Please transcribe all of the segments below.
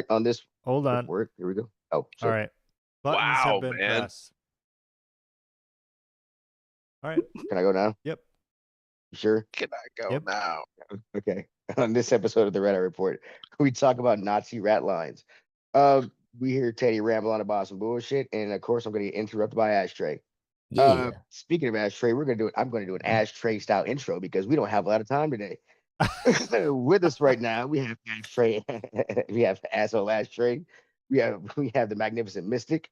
on this Hold on. report, here we go. Oh, all right. Buttons have Wow, been man. pressed. All right. Can I go now? Yep. You sure? Can I go Yep. now? Okay. On this episode of the RER Report, we talk about Nazi Ratlines. We hear Teddy ramble on about some bullshit, and of course, I'm going to get interrupted by Ashtray. Yeah. Speaking of Ashtray, I'm going to do an Ashtray style intro because we don't have a lot of time today. With us right now, we have Ashtray. We have asshole Ashtray. We have the magnificent Mystic.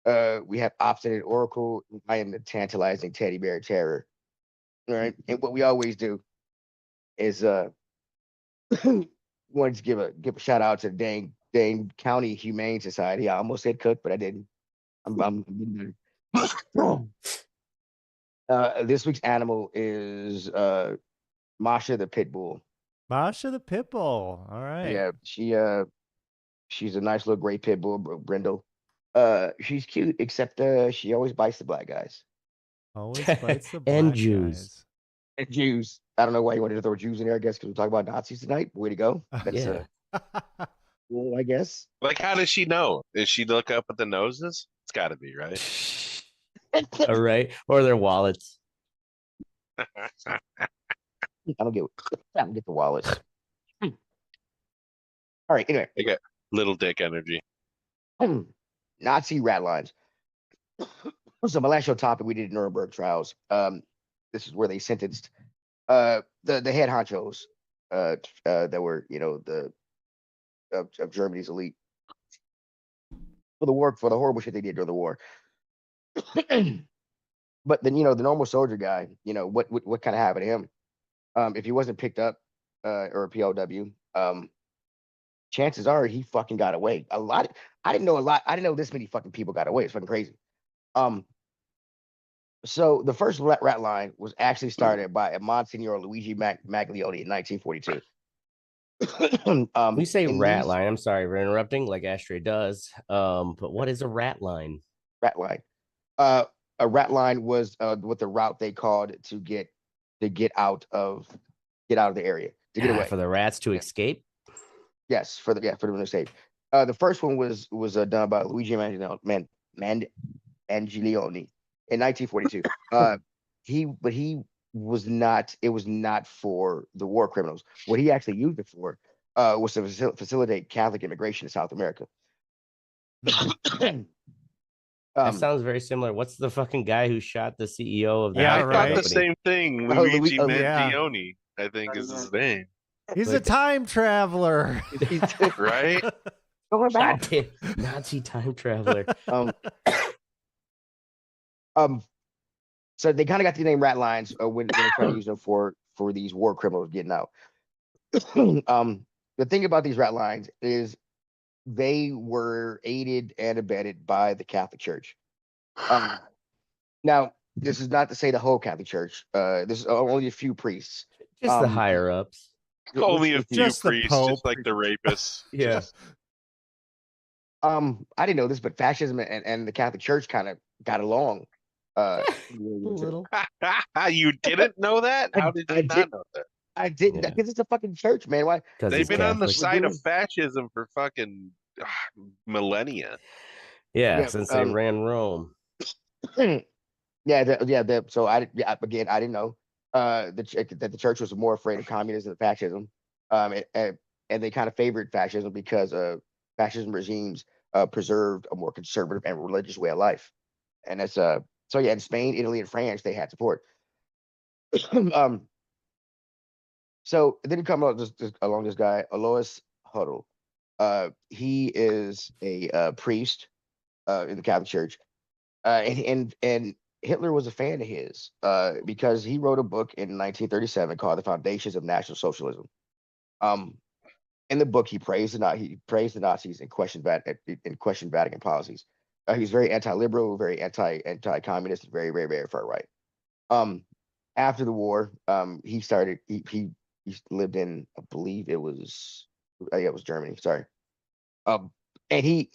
We have obstinate Oracle. I am the tantalizing teddy bear terror. All right, and what we always do is wanted to give a shout out to Dane County Humane Society. I almost said cook, but I didn't. I'm getting better. This week's animal is Masha the pit bull. Masha the pit bull. All right. Yeah, she's a nice little gray pit bull, Brindle. She's cute, except she always bites the black guys Always bites the black And Jews. guys. and Jews. I don't know why you wanted to throw Jews in there. I guess because we're talking about Nazis tonight. Way to go! That's Yeah. cool, I guess. Like, how does she know? Does she look up at the noses? It's got to be, right? All right. Or their wallets. I don't get the wallets. All right. Anyway, I got little dick energy. Nazi Ratlines. So my last show topic, we did Nuremberg trials. This is where they sentenced the head honchos that were, of Germany's elite for the horrible shit they did during the war. But then, the normal soldier guy, what kind of happened to him? If he wasn't picked up or a POW, chances are he fucking got away. I didn't know this many fucking people got away. It's fucking crazy. So the first rat line was actually started by a Monsignor Luigi Maglione in 1942. When you say and rat these- line, I'm sorry for interrupting, like Ashtray does. But what is a rat line? Rat line. A rat line was what the route they called to get out of the area, to get away. For the rats to escape. Yes, for them to save. The first one was done by Luigi Mangione in 1942. He was not. It was not for the war criminals. What he actually used it for was to facilitate Catholic immigration to South America. That sounds very similar. What's the fucking guy who shot the CEO of the Yeah, I house thought right. the company? same thing. Oh, Luigi yeah. Mangione, I think is his name. He's a time traveler. Right? Going back. Goddamn Nazi time traveler. So they kind of got the name rat lines when they try to use them for these war criminals getting out. The thing about these rat lines is they were aided and abetted by the Catholic Church. Now, this is not to say the whole Catholic Church. This is only a few priests. Just the higher ups. Only a few Just the priests, Pope. just like the rapists. Yeah. I didn't know this, but fascism and the Catholic Church kind of got along. A little. You didn't know that? How did you not know that? I didn't, Yeah. because it's a fucking church, man. Why? They've been on the Catholic. side of fascism for fucking millennia. Yeah, Since they ran Rome. So I didn't know that the church was more afraid of communism than fascism, and they kind of favored fascism because fascism regimes preserved a more conservative and religious way of life, and that's so yeah. In Spain, Italy, and France, they had support. So then you come along this guy Alois Huddle. He is a priest in the Catholic Church, and Hitler was a fan of his because he wrote a book in 1937 called "The Foundations of National Socialism." In the book, he praised the Nazis and questioned Vatican policies. He was very anti-liberal, very anti-communist, and very, very, very far right. After the war, he lived in, I believe it was Germany. Sorry. And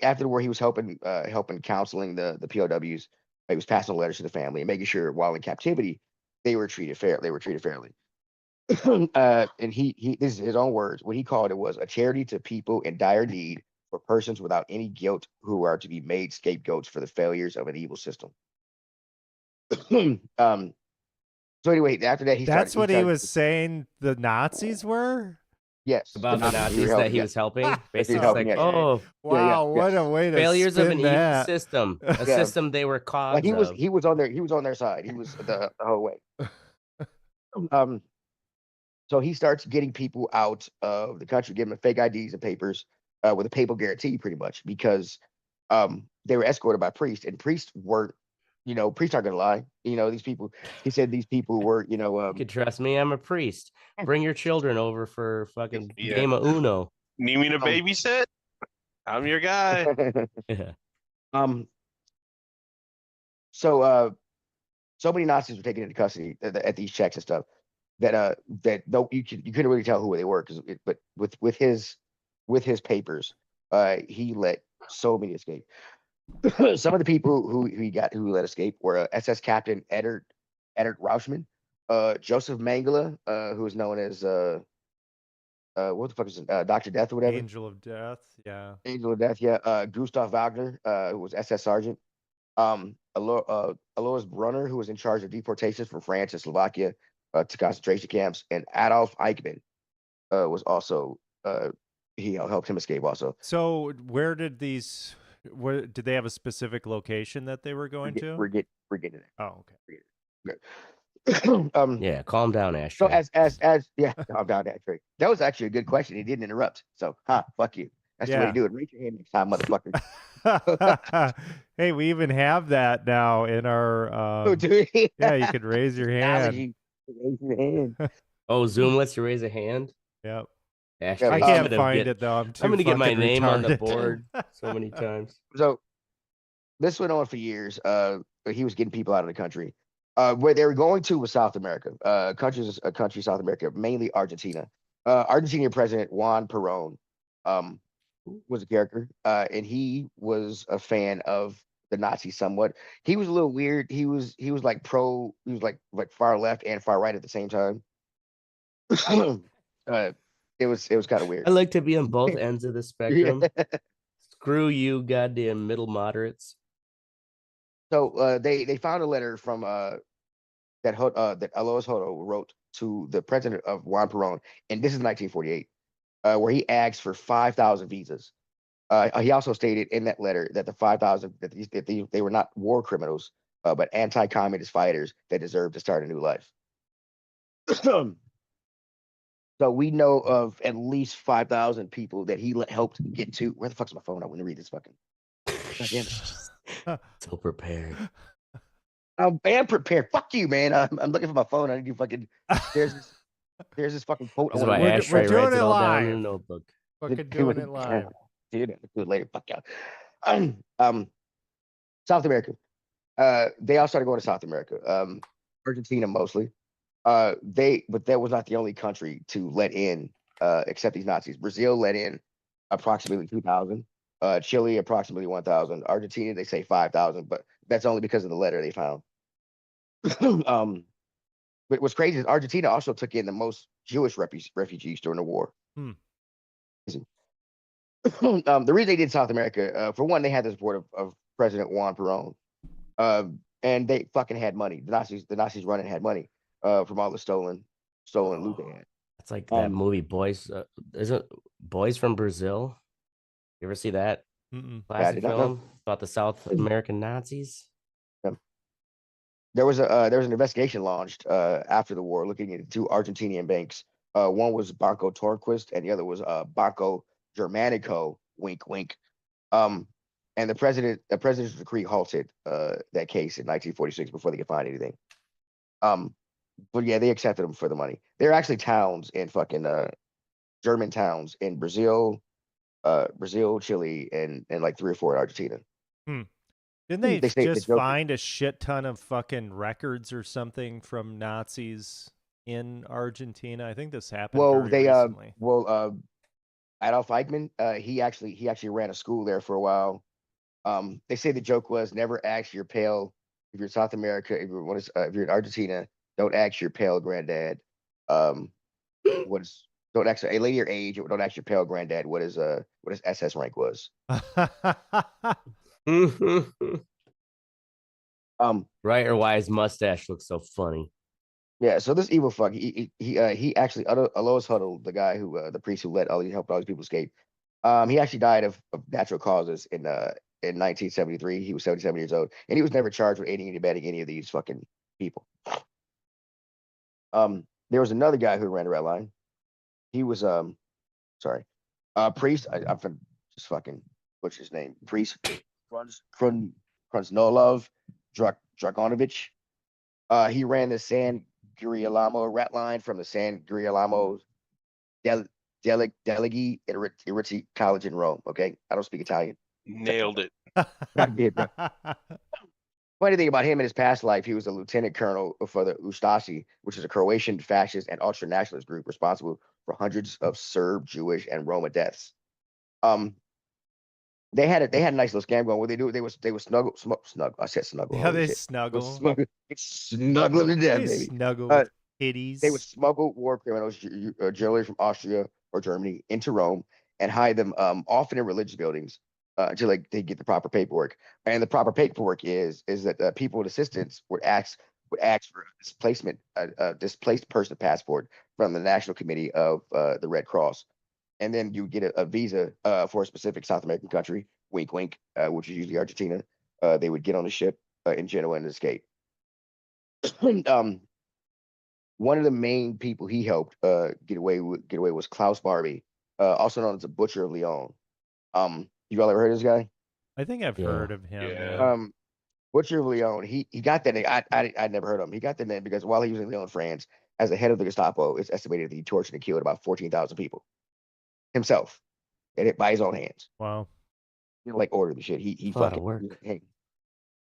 after the war, he was helping counseling the POWs. He was passing letters to the family and making sure while in captivity they were treated fairly. And he this is his own words. What he called it was a charity to people in dire need for persons without any guilt who are to be made scapegoats for the failures of an evil system. So anyway, after that, That's what he started, was saying the Nazis were? yes, About the Nazis were that helping, he yes. was helping. Basically, He's it's helping, like, yeah. oh, Wow, what a way to failures of spin an evil that. system. A Yeah. system they were cogs like of. he was on their side. He was the whole way. So he starts getting people out of the country, giving them fake IDs and papers with a papal guarantee, pretty much, because they were escorted by priests, and priests weren't, priests aren't gonna lie. These people. He said these people were, You could trust me. I'm a priest. Bring your children over for fucking Yeah. game of Uno. Need me to babysit? I'm your guy. Yeah. So many Nazis were taken into custody at these checks and stuff that though you couldn't really tell who they were, but with his papers, he let so many escape. Some of the people who let escape were SS Captain Edert Rauschman, Joseph Mengele, who is known as what the fuck is it, Dr. Death or whatever. Angel of Death, yeah. Angel of Death, yeah. Gustav Wagner, who was SS Sergeant. Alois Brunner, who was in charge of deportations from France and Slovakia to concentration camps, and Adolf Eichmann was also he helped him escape also. So where did did they have a specific location that they were going to? We're getting there. Oh, okay. Yeah, calm down, Ashtray. So yeah, calm down, Ashtray. That was actually a good question. He didn't interrupt. So, fuck you. That's the way you do it. Raise your hand next time, motherfucker. Hey, we even have that now in our. Oh, do we? Yeah, you could raise your hand. Raise your hand. Oh, Zoom lets you raise a hand. Yep. Ashtray, I can't find it though. I'm gonna get my fucking name on the retarded. board so many times. So this went on for years. He was getting people out of the country. Where they were going to was South America. Country South America, mainly Argentina. Argentinian President Juan Perón was a character, and he was a fan of the Nazis somewhat. He was a little weird. He was like like far left and far right at the same time. It was kind of weird. I like to be on both ends of the spectrum. Screw you, goddamn middle moderates. So they found a letter from that Alois Hodo wrote to the president of Juan Perón, and this is 1948, where he asked for 5,000 visas. He also stated in that letter that the 5,000 that they were not war criminals, but anti-communist fighters that deserved to start a new life. So we know of at least 5,000 people that he helped get to. Where the fuck's my phone? I want to read this fucking. So prepared. I am prepared. Fuck you, man. I'm looking for my phone. I need to fucking. There's this fucking quote. This is why We're Ashtray doing writes it it all down live. in a notebook. Fucking doing it live. Dude, do it later. Fuck y'all. South America. They all started going to South America. Argentina mostly. But that was not the only country to let in accept these Nazis. Brazil let in approximately 2,000. Chile approximately 1,000. Argentina, they say 5,000, but that's only because of the letter they found. But what's crazy is Argentina also took in the most Jewish refugees during the war. The reason they did South America, for one, they had the support of President Juan Perón, and they fucking had money. The Nazis running had money from all the stolen loot they had. It's like that movie Boys. Isn't Boys from Brazil? You ever see that classic film about the South American Nazis? There was an investigation launched after the war looking into two Argentinian banks. One was Banco Torquist and the other was Banco Germanico. Wink, wink. And the president's decree halted that case in 1946 before they could find anything. But yeah, they accepted them for the money. There are actually towns in fucking German towns in Brazil, Chile, and like 3 or 4 in Argentina. Didn't they just find a shit ton of fucking records or something from Nazis in Argentina? I think this happened very recently. Adolf Eichmann, he actually ran a school there for a while. They say the joke was never ask your pale, if you're in South America, if you're in Argentina, don't ask your pale granddad don't don't ask a lady your age. Don't ask your pale granddad what his SS rank was. Right, or why his mustache looks so funny. Yeah, so this evil fuck, he actually Alois Huddle, the guy who the priest who helped all these people escape. He actually died of natural causes in 1973. He was 77 years old, and he was never charged with aiding and abetting any of these fucking people. There was another guy who ran the red line. He was priest. I'm finna just fucking butcher his name. Priest Krunznolov Dragonovich. He ran the San Girolamo rat line from the San Girolamo Deleghi Iritti College in Rome. Okay, I don't speak Italian. Nailed it. I did, bro. Funny thing about him in his past life, he was a lieutenant colonel for the Ustasi, which is a Croatian fascist and ultra-nationalist group responsible for hundreds of Serb, Jewish, and Roma deaths. They had a nice little scam going. What they would snuggle. I said snuggle. Yeah, they snuggle. Snuggle to death, baby. Snuggle kitties. They would smuggle war criminals, generally from Austria or Germany, into Rome and hide them, often in religious buildings, until they get the proper paperwork. And the proper paperwork is that people with assistance would ask for a displaced person passport from the National Committee of the Red Cross. And then you get a visa for a specific South American country, wink, wink, which is usually Argentina. They would get on the ship in Genoa and escape. One of the main people he helped get away was Klaus Barbie, also known as the Butcher of Lyon. You all ever heard of this guy? I think I've heard of him. Yeah. Butcher of Lyon. He got that name. I'd never heard of him. He got that name because while he was in Lyon, France, as the head of the Gestapo, it's estimated that he tortured and killed about 14,000 people himself, and it by his own hands. Wow. You know, order the shit. He a lot of work.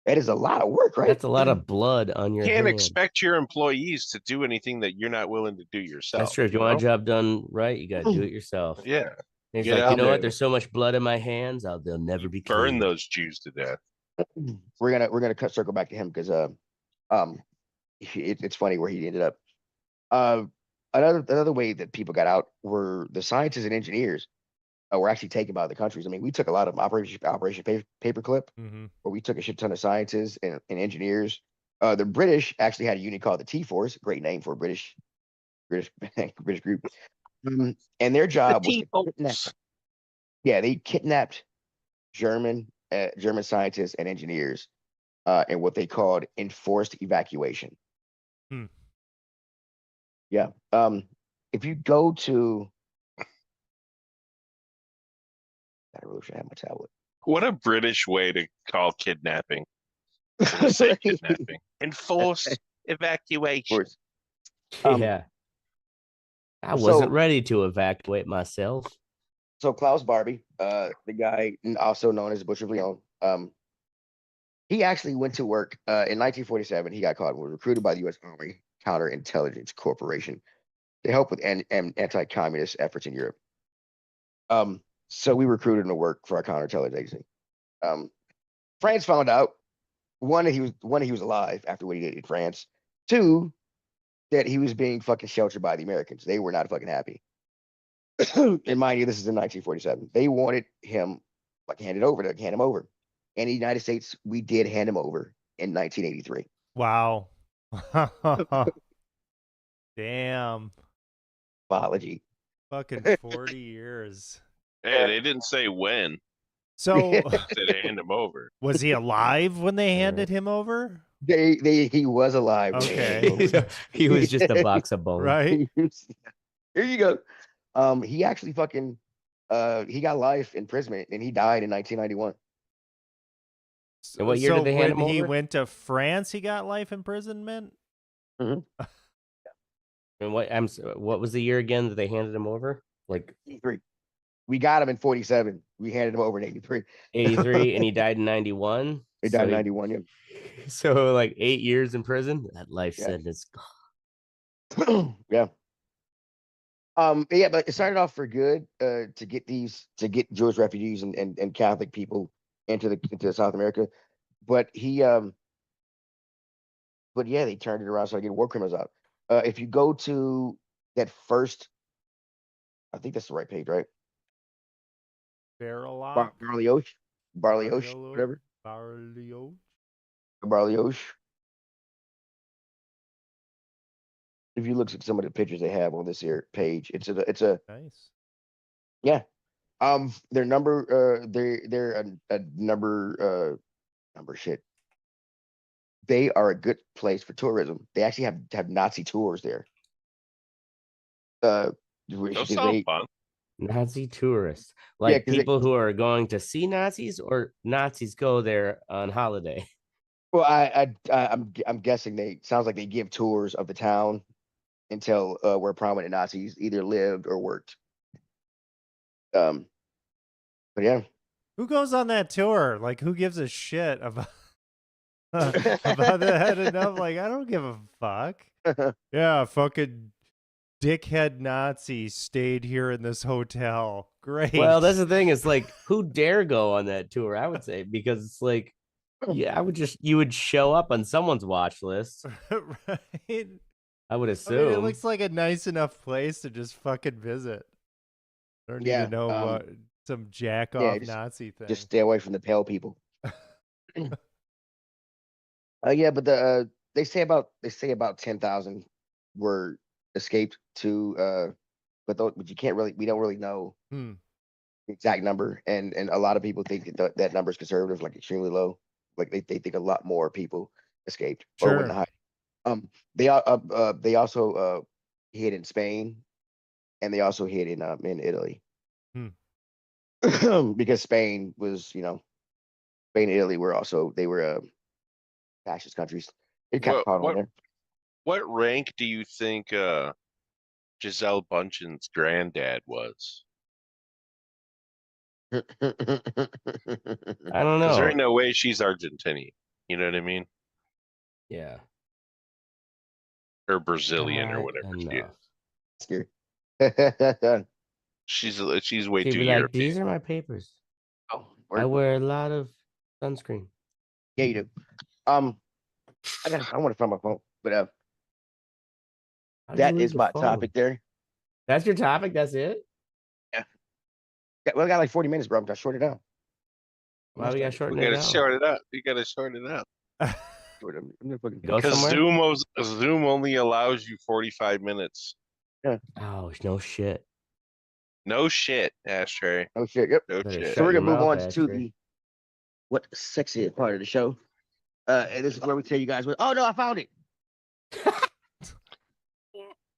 That is a lot of work, right? That's a lot of blood on your Can't hand. expect your employees to do anything that you're not willing to do yourself. That's true. If you want a job done right, you got to do it yourself. Yeah. And he's like, you know what? There's so much blood in my hands, they'll never be burn clean. those Jews to death. We're gonna circle back to him because it's funny where he ended up. Another way that people got out were the scientists and engineers were actually taken by other countries. I mean, we took a lot of Operation Paperclip, where we took a shit ton of scientists and engineers. The British actually had a unit called the T-Force, great name for a British group. And their job was to kidnap. Yeah, they kidnapped German scientists and engineers in what they called enforced evacuation. Yeah. If you go to, I really should have my tablet. What a British way to call kidnapping. Say kidnapping. Enforced evacuation. Yeah. I wasn't ready to evacuate myself. So Klaus Barbie, the guy also known as Butcher of Lyon, he actually went to work in 1947. He got caught and was recruited by the U.S. Army Counterintelligence Corporation to help with anti-communist efforts in Europe. So we recruited him to work for our counterintelligence agency. France found out one, he was alive after what he did in France. Two, that he was being fucking sheltered by the Americans. They were not fucking happy. And mind you, this is in 1947. They wanted him hand him over. And the United States, we did hand him over in 1983. Wow. Damn. Apology. Fucking 40 years. Hey, they didn't say when. So They said hand him over. Was he alive when they handed him over? He was alive. Okay. He was just a box of bones. Right. Here you go. He actually he got life imprisonment and he died in 1991. And what year did they hand him over? When he went to France, he got life imprisonment? And what was the year again that they handed him over? 83. We got him in 47. We handed him over in 83. 83, and he died in 91. He died in 91, yeah. So 8 years in prison. That life sentence. Yeah. But it started off for good to get Jewish refugees and Catholic people into South America. But they turned it around, so I get war criminals out. If you go to that first I think that's the right page, right? Barrel Barlioche, whatever. Barlioche. If you look at some of the pictures they have on this here page, it's a nice. Yeah. Their number, they're a number shit. They are a good place for tourism. They actually have Nazi tours there. Those sound fun. Nazi tourists, like people who are going to see Nazis, or Nazis go there on holiday. Well, I'm guessing sounds like they give tours of the town until where prominent Nazis either lived or worked. But yeah. Who goes on that tour? Like, who gives a shit about about that enough? Like, I don't give a fuck. Yeah, fucking dickhead Nazi stayed here in this hotel. Great. Well, that's the thing. It's like, who dare go on that tour? I would say, because it's like, yeah, you would show up on someone's watch list, right? I would assume. I mean, it looks like a nice enough place to just fucking visit. I don't need to know what some jack off Nazi thing. Just stay away from the pale people. Yeah, but they say about 10,000 were escaped to but you can't really, we don't really know the exact number, and a lot of people think that number is conservative, like extremely low. Like they think a lot more people escaped or went to hide. They also hid in Spain, and they also hid in Italy. Because Spain was, Spain and Italy were fascist countries. It kind of caught on there. What rank do you think Gisele Bündchen's granddad was? I don't know. There ain't no way she's Argentinian. You know what I mean? Yeah. Or Brazilian or whatever she is. She's way She'd too be like, European. these are my papers. I wear a lot of sunscreen. Yeah, you do. I want to find my phone, but that is my topic there. That's your topic? That's it? Yeah. Well, I got like 40 minutes, bro. I'm gonna short it down. Why we gotta shorten it down? You gotta shorten it up. Because Zoom only allows you 45 minutes. Yeah. Oh, no shit. No shit, Ashtray. No shit. Yep. No shit. So we're gonna move on to the sexy part of the show. And this is where we tell you guys oh no, I found it.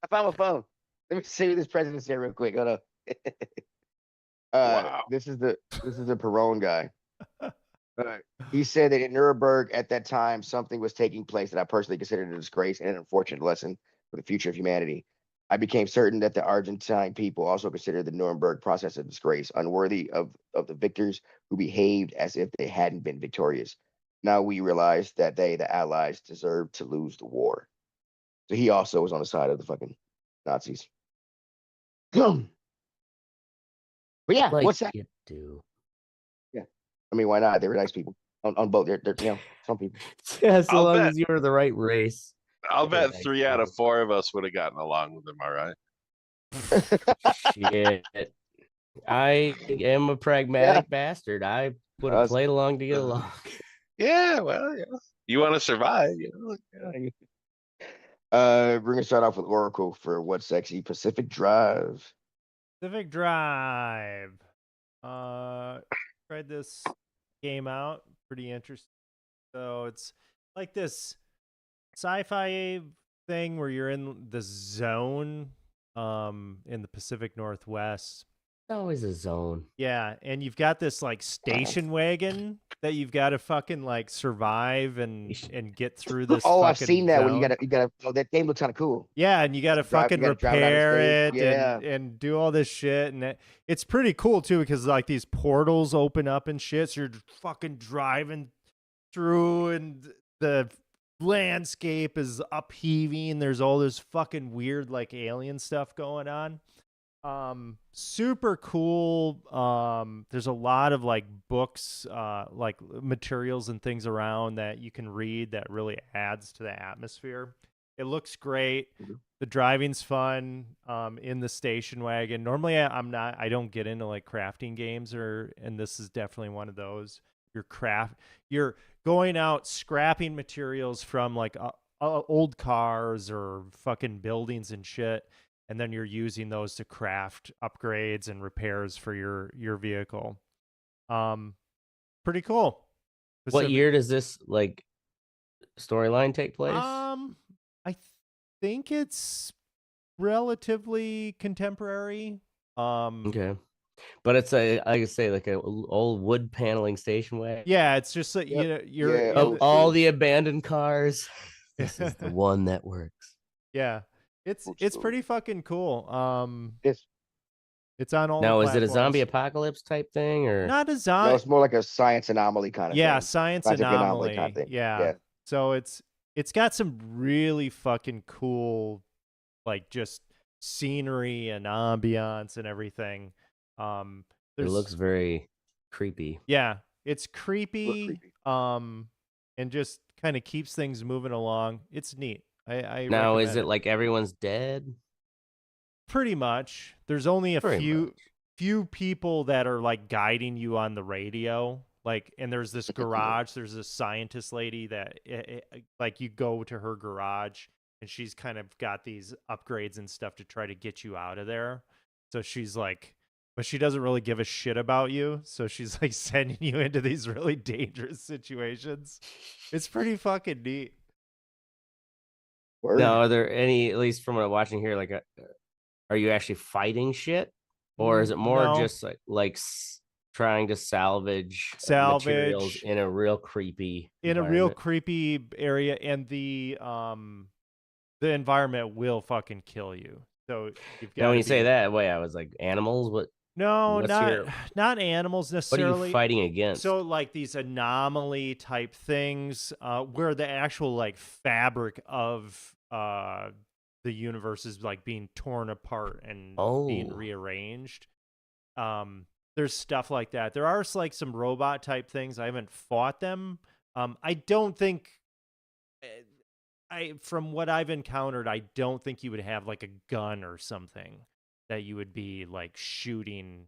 I found my phone. Let me see this president said real quick. Hold on. Wow. This is the Perón guy. He said that in Nuremberg at that time, something was taking place that I personally considered a disgrace and an unfortunate lesson for the future of humanity. I became certain that the Argentine people also considered the Nuremberg process a disgrace, unworthy of the victors who behaved as if they hadn't been victorious. Now we realize that they, the Allies, deserved to lose the war. So he also was on the side of the fucking Nazis. But yeah, what's that? You do. Yeah, I mean, why not? They were nice people on both. They're some people. Yeah, so long as you were the right race. I'll bet 3 out of 4 of us would have gotten along with them. All right. Shit. I am a pragmatic bastard. I would have played along to get along. Yeah, well, yeah. You want to survive, Yeah. We're gonna start off with Oracle for what's sexy. Pacific Drive. Pacific Drive. Tried this game out. Pretty interesting. So it's like this sci-fi thing where you're in the zone in the Pacific Northwest. Always a zone. Yeah, and you've got this like station wagon that you've got to fucking like survive and get through this. Oh, I've seen that one. You gotta. Oh, that game looks kind of cool. Yeah, and you gotta fucking repair it and do all this shit, and it's pretty cool too because like these portals open up and shit. So you're fucking driving through, and the landscape is upheaving. There's all this fucking weird like alien stuff going on. Super cool. There's a lot of like books, like materials and things around that you can read that really adds to the atmosphere. It looks great. Mhm. The driving's fun. In the station wagon. Normally, I don't get into like crafting games, and this is definitely one of those. You're going out scrapping materials from like old cars or fucking buildings and shit, and then you're using those to craft upgrades and repairs for your vehicle. Pretty cool. What year does this like storyline take place? I think it's relatively contemporary. Okay. But it's like I say, like a old wood paneling station wagon. Yeah, it's just like you're of all the abandoned cars. This is the one that works. Yeah, it's pretty fucking cool. It's on all. Now, the is it a zombie platforms. apocalypse type thing, or Not a zombie? No, it's more like a science anomaly kind of thing. Yeah, science anomaly kind of thing. Yeah. So it's got some really fucking cool, like just scenery and ambiance and everything. it looks very creepy. Yeah, it's creepy. And just kind of keeps things moving along. It's neat. I now, is recommend it like everyone's dead? Pretty much. There's only a Pretty much. few people that are like guiding you on the radio. Like, and there's this garage. There's this scientist lady that like you go to her garage and she's kind of got these upgrades and stuff to try to get you out of there. So she's like, but she doesn't really give a shit about you. So she's like sending you into these really dangerous situations. It's pretty fucking neat. Word. Now, are there any, at least from what I'm watching here, like, are you actually fighting shit, or is it more No. just like trying to salvage materials in a real creepy area, and the environment will fucking kill you. So you've got. Now, when you say that, wait, I was like, animals? What? No, not animals necessarily. What are you fighting against? So like these anomaly type things, where the actual like fabric of the universe is like being torn apart and being rearranged. There's stuff like that. There are like some robot type things. I haven't fought them. I don't think from what I've encountered, I don't think you would have like a gun or something that you would be like shooting.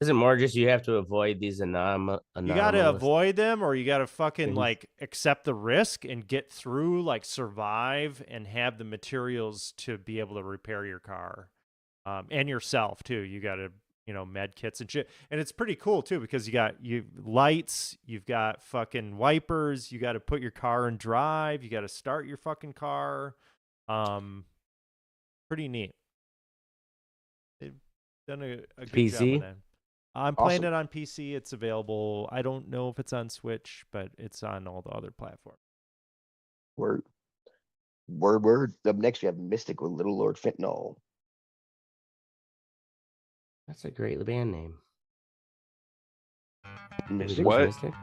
Is it more just you have to avoid these anomalous? You got to avoid them, or you got to fucking like accept the risk and get through, like survive and have the materials to be able to repair your car, and yourself too. You got to, med kits and shit. And it's pretty cool too, because you got lights, you've got fucking wipers, you got to put your car in drive, you got to start your fucking car. Pretty neat. They've done a good PC? job on that. I'm playing it on PC. It's available. I don't know if it's on Switch, but it's on all the other platforms. Word. Up next, we have Mystic with Little Lord Fentanyl. That's a great band name. Mystic? What? Mystic?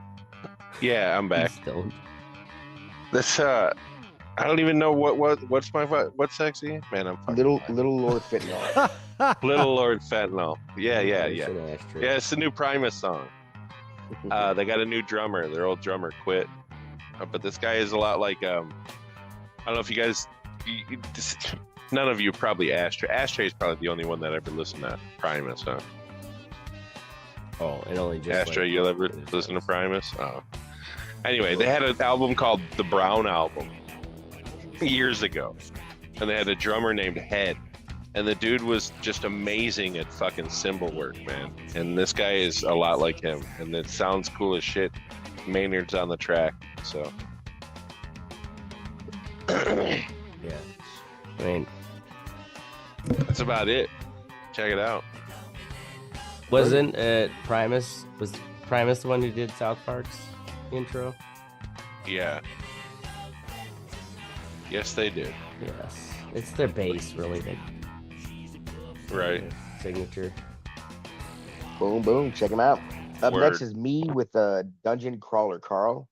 Yeah, I'm back. Don't. This I don't even know what's what's sexy, man. I'm fucking Little Lord Fentanyl. Little Lord Fentanyl. Yeah. Yeah, it's the new Primus song. They got a new drummer. Their old drummer quit, but this guy is a lot like I don't know if you guys. None of you probably Ashtray. Ashtray is probably the only one that ever listened to Primus, huh? Oh, it only just Ashtray, you'll ever listen to Primus? Oh. Anyway, they had an album called The Brown Album years ago, and they had a drummer named Head, and the dude was just amazing at fucking cymbal work, man. And this guy is a lot like him, and it sounds cool as shit. Maynard's on the track, so yeah. I mean, that's about it. Check it out. Wasn't Primus? Was Primus the one who did South Park's intro? Yeah. Yes, they did. Yes, it's their bass, really. Right. Signature. Boom. Check them out. Up Word. next is me with Dungeon Crawler Carl.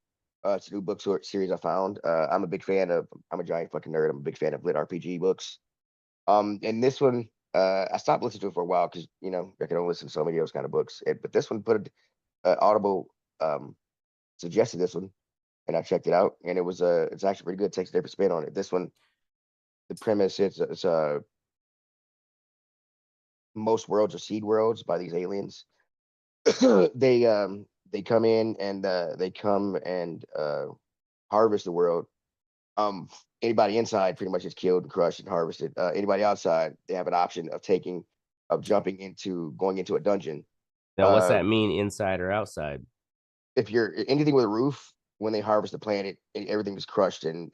It's a new book series I found. I'm a giant fucking nerd. I'm a big fan of lit RPG books. And this one, I stopped listening to it for a while because, I can only listen to so many of those kind of books. But this one Audible suggested this one. and I checked it out, and it's actually pretty good. It takes a different spin on it. This one, the premise it's most worlds are seed worlds by these aliens. They come in and they come and harvest the world. Anybody inside pretty much is killed and crushed and harvested. Anybody outside, they have an option of going into a dungeon. Now, what's that mean, inside or outside? If you're anything with a roof, when they harvest the planet, everything is crushed and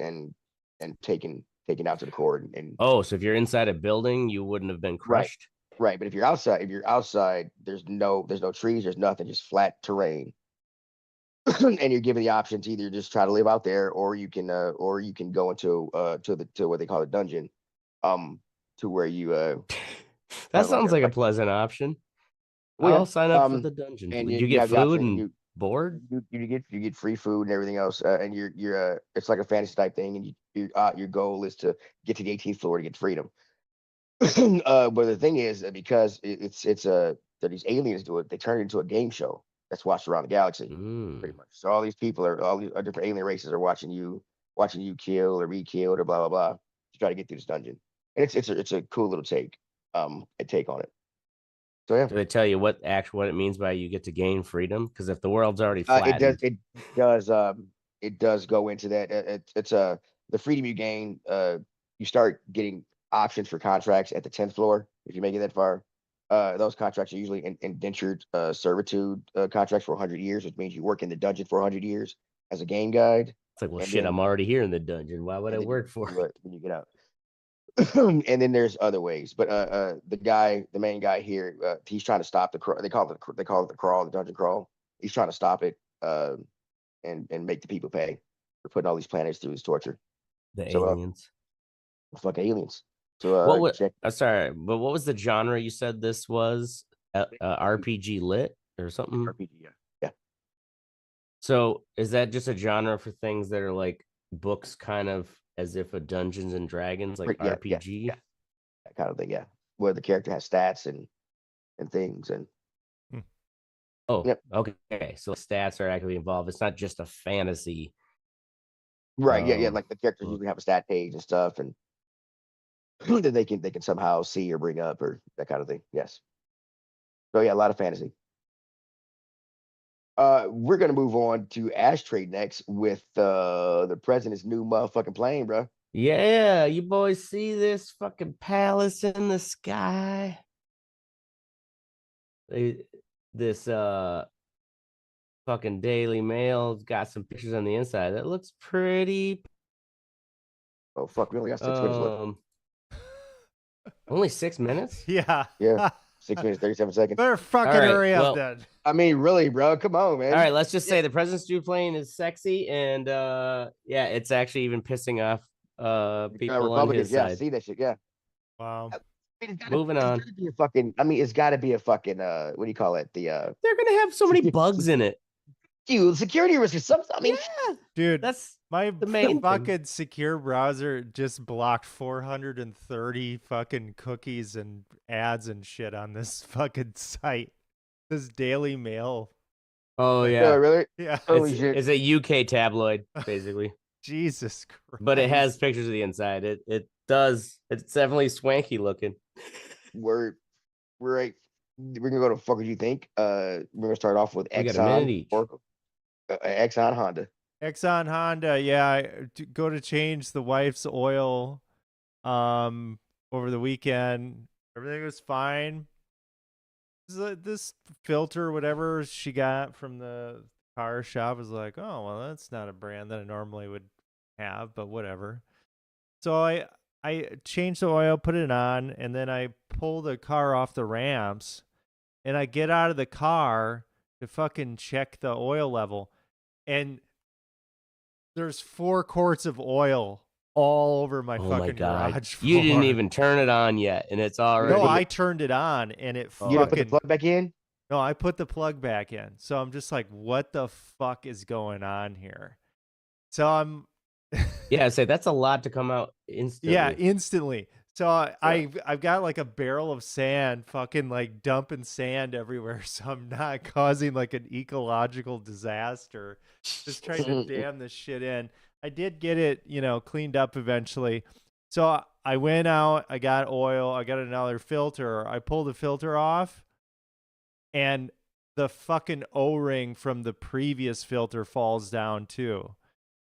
taken out to the core. And so if you're inside a building, you wouldn't have been crushed. Right, but if you're outside, there's no trees, there's nothing, just flat terrain. And you're given the option to either just try to live out there, or you can go into to what they call a dungeon, to where you that sounds like a pleasant option. I'll sign up for the dungeon. And you get food and board. You get free food and everything else, and you're it's like a fantasy type thing, and your goal is to get to the 18th floor to get freedom. But the thing is, because that these aliens do it, they turn it into a game show that's watched around the galaxy, pretty much. So all these different alien races are watching you kill or be killed or blah blah blah to try to get through this dungeon. And it's a cool little take on it. So yeah. Do they tell you what it means by you get to gain freedom? Because if the world's already flattened, it does go into that. It's the freedom you gain. You start getting options for contracts at the 10th floor if you make it that far. Those contracts are usually indentured servitude contracts for 100 years, which means you work in the dungeon for 100 years as a game guide. It's like, well, shit, I'm already here in the dungeon. Why would I work for it when you get out? And then there's other ways, but the main guy here, he's trying to stop the crawl. They call it the crawl, the dungeon crawl. He's trying to stop it and make the people pay for putting all these planets through his torture. Aliens. Fucking aliens. So sorry, but what was the genre you said this was? RPG lit or something? RPG, yeah. So is that just a genre for things that are like books, kind of as if a Dungeons and Dragons, like RPG? Yeah. That kind of thing, yeah. Where the character has stats and things and. Oh, yep. Okay. So stats are actually involved. It's not just a fantasy. Right. Yeah. Like the characters usually have a stat page and stuff, and that they can somehow see or bring up or that kind of thing. Yes. So yeah, a lot of fantasy. We're gonna move on to Ashtray next with the president's new motherfucking plane, bro. Yeah, you boys see this fucking palace in the sky? This fucking Daily Mail's got some pictures on the inside that looks pretty. Oh fuck, we only got 6 minutes left. Only 6 minutes? Yeah. 6 minutes, 37 seconds. Better fucking hurry up, then. I mean, really, bro. Come on, man. All right, let's just say the president's new plane is sexy, and it's actually even pissing off people on his side. Yeah, see that shit. Yeah. Wow. Moving on. It's got to be a fucking what do you call it? They're gonna have so many bugs in it. Dude, security risk is something. I mean, dude, that's the main fucking secure browser just blocked 430 fucking cookies and ads and shit on this fucking site. This Daily Mail. Oh yeah, really? Yeah. It's a UK tabloid, basically. Jesus Christ. But it has pictures of the inside. It does. It's definitely swanky looking. We're gonna go to fuck. What you think? We're gonna start off with Exxon Honda. Exxon Honda, yeah. Go to change the wife's oil over the weekend. Everything was fine. This filter, whatever she got from the car shop, was like, oh, well, that's not a brand that I normally would have, but whatever. So I changed the oil, put it on, and then I pull the car off the ramps, and I get out of the car to fucking check the oil level. And there's 4 quarts of oil all over my fucking garage floor. You didn't even turn it on yet, and it's already. No, I turned it on, and it fucking. You didn't put the plug back in? No, I put the plug back in. So I'm just like, what the fuck is going on here? So I'm. Yeah, I'd say that's a lot to come out instantly. Yeah, instantly. So I've got like a barrel of sand, fucking like dumping sand everywhere, so I'm not causing like an ecological disaster. Just trying to dam this shit in. I did get it, cleaned up eventually. So I went out, I got oil, I got another filter. I pulled the filter off, and the fucking O-ring from the previous filter falls down too.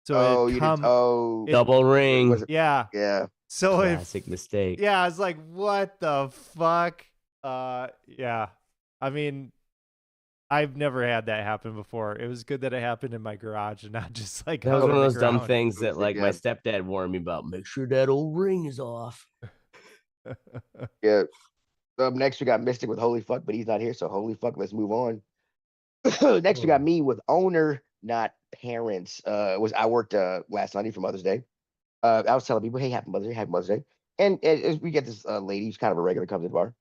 So double ring. Yeah. Yeah. So classic mistake. Yeah, I was like, what the fuck? Yeah. I mean, I've never had that happen before. It was good that it happened in my garage and not just like that was one of those ground. dumb things that like my stepdad warned me about. Make sure that old ring is off. Yeah. Up next we got Mystic with Holy Fuck, but he's not here, so holy fuck, let's move on. Next we got me with owner, not parents. I worked last Sunday for Mother's Day. I was telling people, hey, happy Mother's Day, happy Mother's Day. And as we get this lady who's kind of a regular, comes to the bar.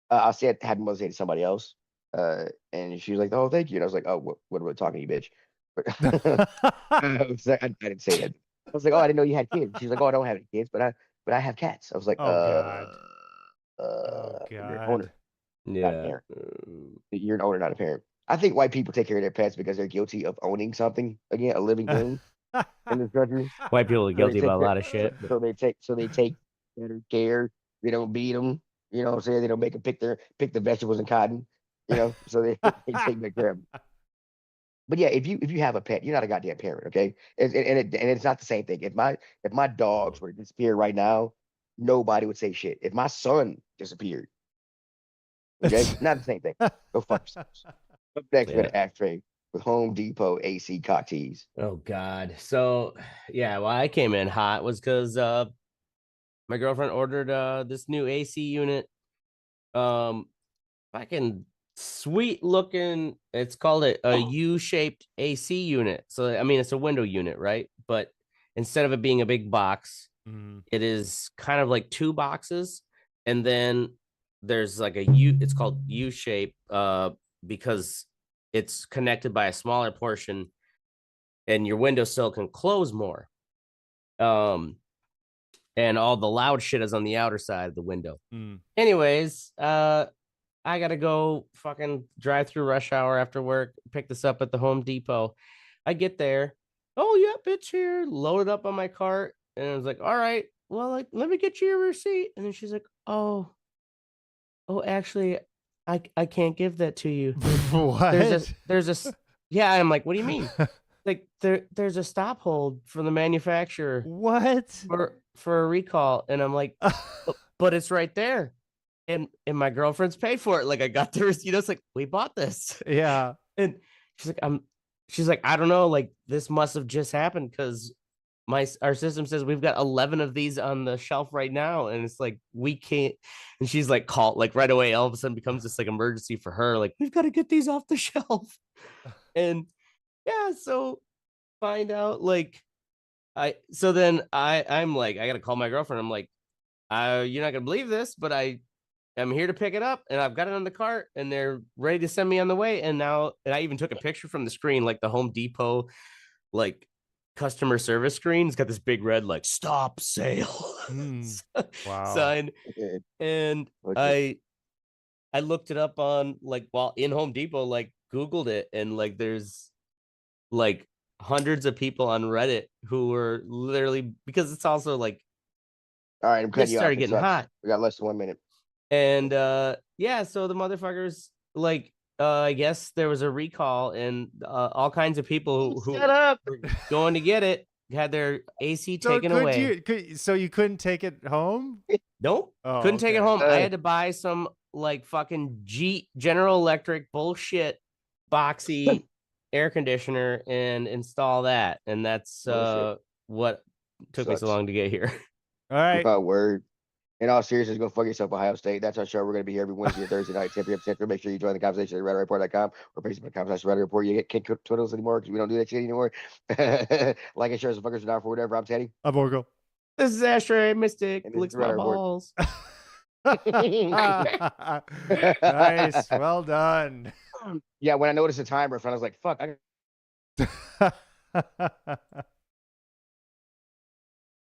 I said happy Mother's Day to somebody else. And she was like, oh, thank you. And I was like, oh, what are we talking to you, bitch? I didn't say that. I was like, oh, I didn't know you had kids. She's like, oh, I don't have any kids, but I have cats. I was like, God. You're an owner, yeah, not a parent. You're an owner, not a parent. I think white people take care of their pets because they're guilty of owning something, again, a living thing in this country. White people are guilty about a lot of shit. So they take better care. They don't beat them. You know what I'm saying? They don't make them pick the vegetables and cotton. So they take good care of them. But yeah, if you have a pet, you're not a goddamn parent, okay? And it's not the same thing. If my dogs were to disappear right now, nobody would say shit. If my son disappeared, okay, not the same thing. Go fuck yourselves. Up next, we got an ashtray with Home Depot AC cock tees. Oh God. So yeah, why I came in hot was because my girlfriend ordered this new AC unit. Fucking sweet looking. It's called a U-shaped AC unit. So I mean, it's a window unit, right? But instead of it being a big box, it is kind of like two boxes, and then there's like a U. It's called U-shape because it's connected by a smaller portion, and your windowsill can close more. And all the loud shit is on the outer side of the window. Anyways, I gotta go fucking drive through rush hour after work, pick this up at the Home Depot. I get there. Oh, yeah, it's here. Load it up on my cart. And I was like, all right, well, like, let me get you your receipt. And then she's like, oh, actually, I can't give that to you. What? Yeah, I'm like, what do you mean? Like there's a stop hold from the manufacturer. What? For a recall. And I'm like, but it's right there. And my girlfriend's paid for it. Like I got the receipt. It's like, we bought this. Yeah. And she's like, I don't know. Like this must have just happened because our system says we've got 11 of these on the shelf right now. And it's like, we can't. And she's like, call, like right away, all of a sudden becomes this like emergency for her. Like, we've got to get these off the shelf. And yeah, so find out like, I'm like, I got to call my girlfriend. I'm like, you're not going to believe this, but I'm here to pick it up and I've got it on the cart and they're ready to send me on the way. And I even took a picture from the screen, like the Home Depot, like customer service screen. It's got this big red, like stop sale wow. sign. And I looked it up on like, while in Home Depot, like Googled it. And like, there's like hundreds of people on Reddit who were literally, because it's also like, all right, I'm cutting you off. Started getting hot. We got less than 1 minute. And yeah, so the motherfuckers, like, I guess there was a recall and all kinds of people who were going to get it had their AC taken away. So you couldn't take it home? Nope. Couldn't take it home. I had to buy some like fucking General Electric bullshit boxy air conditioner and install that. And that's what took me so long to get here. All right. Word. In all seriousness, go fuck yourself, Ohio State. That's our show. We're going to be here every Wednesday and Thursday night, 10 p.m. Central. Make sure you join the conversation at RER.com or Facebook.com/RER. You can't twiddles anymore because we don't do that shit anymore. Like and share, fuckers down for whatever. I'm Teddy. I'm Orgo. This is Ashtray Mystic. Licks my balls. Nice. Well done. Yeah, when I noticed the timer, I was like, fuck.